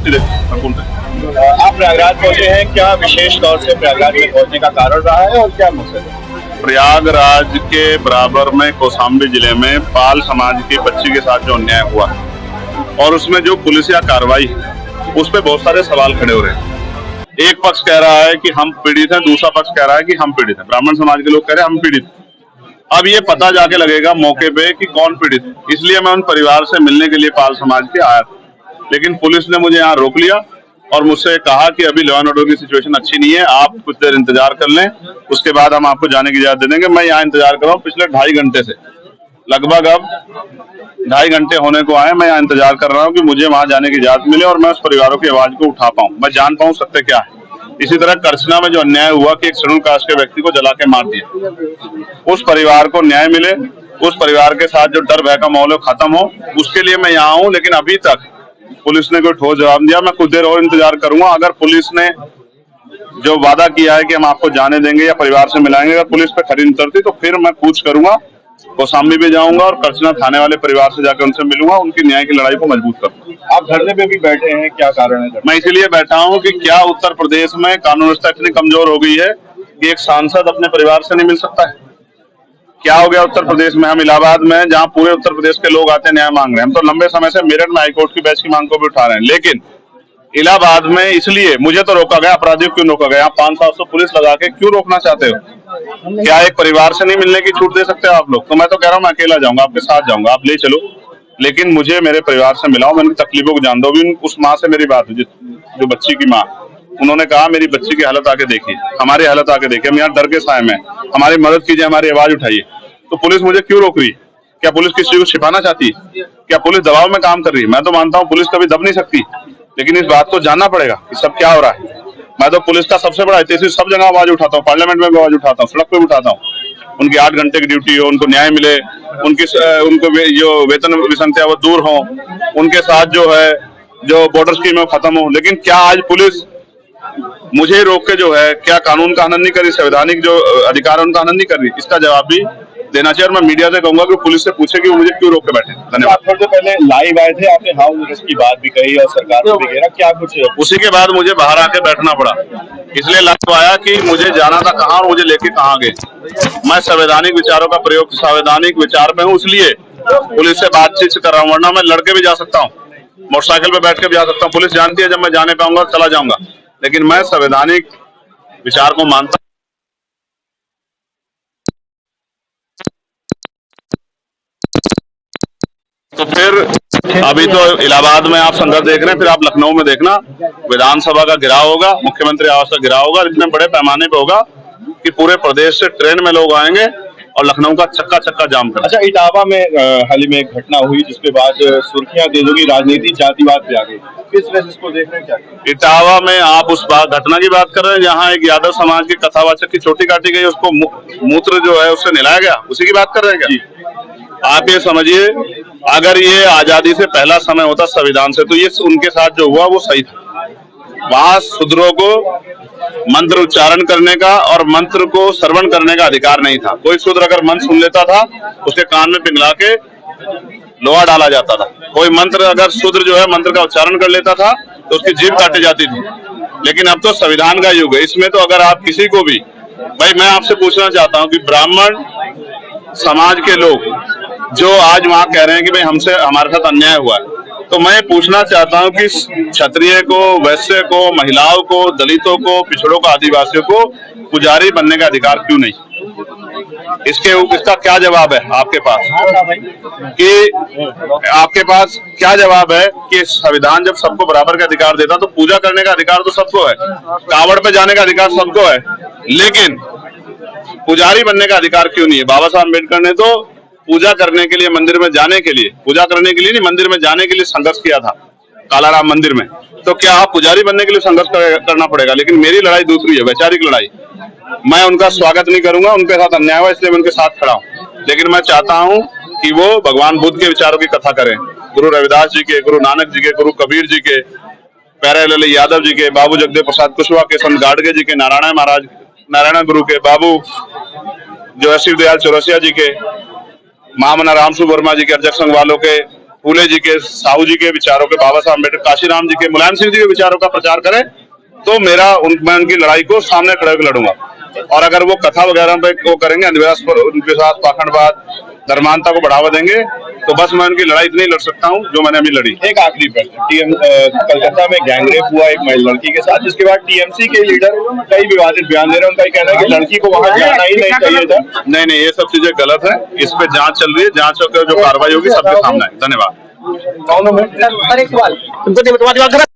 आप प्रयागराज पहुंचे हैं, क्या विशेष तौर से प्रयागराज में पहुंचने का कारण रहा है और क्या मकसद है? प्रयागराज के बराबर में कौशाम्बी जिले में पाल समाज की बच्ची के साथ जो अन्याय हुआ और उसमें जो पुलिसिया कार्रवाई है उस पर बहुत सारे सवाल खड़े हो रहे हैं। एक पक्ष कह रहा है कि हम पीड़ित हैं, दूसरा पक्ष कह रहा है कि हम पीड़ित हैं। ब्राह्मण समाज के लोग कह रहे हैं हम पीड़ित। अब ये पता जाके लगेगा मौके पे कि कौन पीड़ित है। इसलिए मैं उन परिवार से मिलने के लिए पाल समाज के आया था, लेकिन पुलिस ने मुझे यहाँ रोक लिया और मुझसे कहा कि अभी लॉ एंड ऑर्डर की सिचुएशन अच्छी नहीं है, आप कुछ देर इंतजार कर लें, उसके बाद हम आपको जाने की इजाजत दे देंगे। मैं यहाँ इंतजार कर रहा हूँ पिछले 2.5 घंटे से, लगभग अब 2.5 घंटे होने को आए। मैं यहाँ इंतजार कर रहा हूँ कि मुझे वहां जाने की इजाजत मिले और मैं उस परिवारों की आवाज को उठा पाऊँ, मैं जान पाऊँ सत्य क्या है। इसी तरह करछना में जो अन्याय हुआ कि एक शेड्यूल कास्ट के व्यक्ति को जला के मार दिया, उस परिवार को न्याय मिले, उस परिवार के साथ जो डर भय का माहौल खत्म हो, उसके लिए मैं यहाँ हूँ। लेकिन अभी तक पुलिस ने कोई ठोस जवाब दिया। मैं कुछ देर और इंतजार करूंगा। अगर पुलिस ने जो वादा किया है कि हम आपको जाने देंगे या परिवार से मिलाएंगे, अगर पुलिस पे खरी उतरती तो फिर मैं पूछ करूंगा, कौशाम्बी भी जाऊंगा और करछना थाने वाले परिवार से जाकर उनसे मिलूंगा, उनकी न्याय की लड़ाई को मजबूत करूंगा। आप धरने पे भी बैठे हैं, क्या कारण है? मैं इसीलिए बैठा हूं कि क्या उत्तर प्रदेश में कानून व्यवस्था इतनी कमजोर हो गई है कि एक सांसद अपने परिवार से नहीं मिल सकता है? क्या हो गया उत्तर प्रदेश में? हम इलाहाबाद में, जहां पूरे उत्तर प्रदेश के लोग आते न्याय मांग रहे हैं, हम तो लंबे समय से मेरठ में हाईकोर्ट की बेंच की मांग को भी उठा रहे हैं, लेकिन इलाहाबाद में इसलिए मुझे तो रोका गया। अपराधियों क्यों रोका गया? 500-700 पुलिस लगा के क्यों रोकना चाहते हो? क्या एक परिवार से नहीं मिलने की छूट दे सकते हो आप लोग? तो मैं तो कह रहा हूँ मैं अकेला जाऊंगा, आपके साथ जाऊंगा, आप ले चलो, लेकिन मुझे मेरे परिवार से मिलाओ, मैं उनकी तकलीफों को जान दो। भी उस माँ से मेरी बात हुई जो बच्ची की माँ, उन्होंने कहा मेरी बच्ची की हालत आके देखिए, हमारी हालत आके देखिए, हम यहाँ डर के साए में, हमारी मदद कीजिए, हमारी आवाज उठाइए। तो पुलिस मुझे क्यों रोक रही है? क्या पुलिस किसी को छिपाना चाहती है? क्या पुलिस दबाव में काम कर रही है? मैं तो मानता हूँ पुलिस कभी दब नहीं सकती, लेकिन इस बात को जानना पड़ेगा कि सब क्या हो रहा है। मैं तो पुलिस का सबसे बड़ा हितैषी, सब जगह आवाज उठाता हूँ, पार्लियामेंट में भी आवाज उठाता हूँ, सड़क पे भी उठाता हूँ। उनकी 8 घंटे की ड्यूटी हो, उनको न्याय मिले, उनको जो वेतन विसंगतियां वो दूर हो, उनके साथ जो है जो बॉर्डर स्कीम है खत्म हो। लेकिन क्या आज पुलिस मुझे रोक के जो है क्या कानून का हनन नहीं कर रही, संवैधानिक जो अधिकार है उनका हनन नहीं कर रही? इसका जवाब भी देना चाहिए। और मैं मीडिया से कहूंगा कि पुलिस से पूछे कि वो मुझे क्यों रोक के बैठे। धन्यवाद। थोड़ी पहले लाइव आए थे, आपने हाउस अरेस्ट की बात भी कही और सरकार को भी घेरा, क्या कुछ? उसी के बाद मुझे बाहर आके बैठना पड़ा, इसलिए लाइव आया कि मुझे जाना था कहाँ और मुझे लेके कहाँ गए। मैं संवैधानिक विचारों का प्रयोग, संवैधानिक विचार में हूँ, इसलिए पुलिस से बातचीत कर रहा हूँ, वरना मैं लड़के भी जा सकता हूँ, मोटरसाइकिल पे बैठ के भी जा सकता हूँ। पुलिस जानती है जब मैं जाने पाऊंगा चला जाऊंगा, लेकिन मैं संवैधानिक विचार को मानता। तो फिर अभी तो इलाहाबाद में आप संघर्ष देख रहे हैं, फिर आप लखनऊ में देखना विधानसभा का घेराव होगा, मुख्यमंत्री आवास का घेराव होगा, इतने बड़े पैमाने पे होगा कि पूरे प्रदेश से ट्रेन में लोग आएंगे और लखनऊ का चक्का चक्का जाम कर। अच्छा, इटावा में हाल ही में एक घटना हुई जिसके बाद सुर्खियां तेज होगी, राजनीति जातिवाद पे आ गई, किस तरह से इसको देख रहे हैं? क्या इटावा में आप उस घटना की बात कर रहे हैं जहाँ एक यादव समाज के कथावाचक की चोटी काटी गई, उसको मूत्र जो है उससे नहलाया गया, उसी की बात कर रहे हैं क्या? आप ये समझिए, अगर ये आजादी से पहला समय होता संविधान से, तो ये उनके साथ जो हुआ वो सही था। वहां शूद्रों को मंत्र उच्चारण करने का और मंत्र को श्रवण करने का अधिकार नहीं था। कोई शूद्र अगर मंत्र सुन लेता था उसके कान में पिघला के लोहा डाला जाता था। कोई मंत्र अगर शूद्र जो है मंत्र का उच्चारण कर लेता था तो उसकी जीभ काटी जाती थी। लेकिन अब तो संविधान का युग है, इसमें तो अगर आप किसी को भी, भाई मैं आपसे पूछना चाहता हूँ कि ब्राह्मण समाज के लोग जो आज वहां कह रहे हैं कि भाई हमसे हमारे साथ अन्याय हुआ है, तो मैं पूछना चाहता हूं कि क्षत्रिय को, वैश्य को, महिलाओं को, दलितों को, पिछड़ों को, आदिवासियों को पुजारी बनने का अधिकार क्यों नहीं? इसका क्या जवाब है आपके पास? कि आपके पास क्या जवाब है कि संविधान जब सबको बराबर का अधिकार देता तो पूजा करने का अधिकार तो सबको है, कावड़ पे जाने का अधिकार सबको है, लेकिन पुजारी बनने का अधिकार क्यों नहीं है? बाबा साहब अम्बेडकर ने तो पूजा करने के लिए, मंदिर में जाने के लिए, पूजा करने के लिए नहीं, मंदिर में जाने के लिए संघर्ष किया था कालाराम मंदिर में। तो क्या आप पुजारी बनने के लिए संघर्ष करना पड़ेगा? लेकिन मेरी लड़ाई दूसरी है, वैचारिक लड़ाई। मैं उनका स्वागत नहीं करूंगा, उनके साथ अन्याय हुआ इसलिए मैं उनके साथ खड़ा हूँ, लेकिन मैं चाहता हूँ कि वो भगवान बुद्ध के विचारों की कथा करें, गुरु रविदास जी के, गुरु नानक जी के, गुरु कबीर जी के, प्यारेलाल यादव जी के, बाबू जगदेव प्रसाद कुशवाहा के, संत गाडगे जी के, नारायण महाराज, नारायण गुरु के, बाबू जो है शिव दयाल चौरसिया जी के, महामना रामसु वर्मा जी के, अर्जक संघ वालों के, फूले जी के, साहू जी के विचारों के, बाबा साहब अम्बेडकर, काशीराम जी के, मुलायम सिंह जी के विचारों का प्रचार करें तो मैं उनकी लड़ाई को सामने खड़े होकर लड़ूंगा। और अगर वो कथा वगैरह पे वो करेंगे, अंधविश्वास पर, उनके साथ पाखंडवाद, धर्मांधता को बढ़ावा देंगे, तो बस मैं उनकी लड़ाई इतनी लड़ सकता हूं जो मैंने अभी लड़ी। एक आखिरी प्रश्न, कलकत्ता में गैंगरेप हुआ एक महिला लड़की के साथ, जिसके बाद टीएमसी के लीडर कई विवादित बयान दे रहे हैं। उनका कहना है कि लड़की को वहां जाना ही नहीं चाहिए था। नहीं, ये सब चीजें गलत है। इस पे जांच चल रही है, जांच होकर जो कार्रवाई होगी सबके सामने है। धन्यवाद। और एक सवाल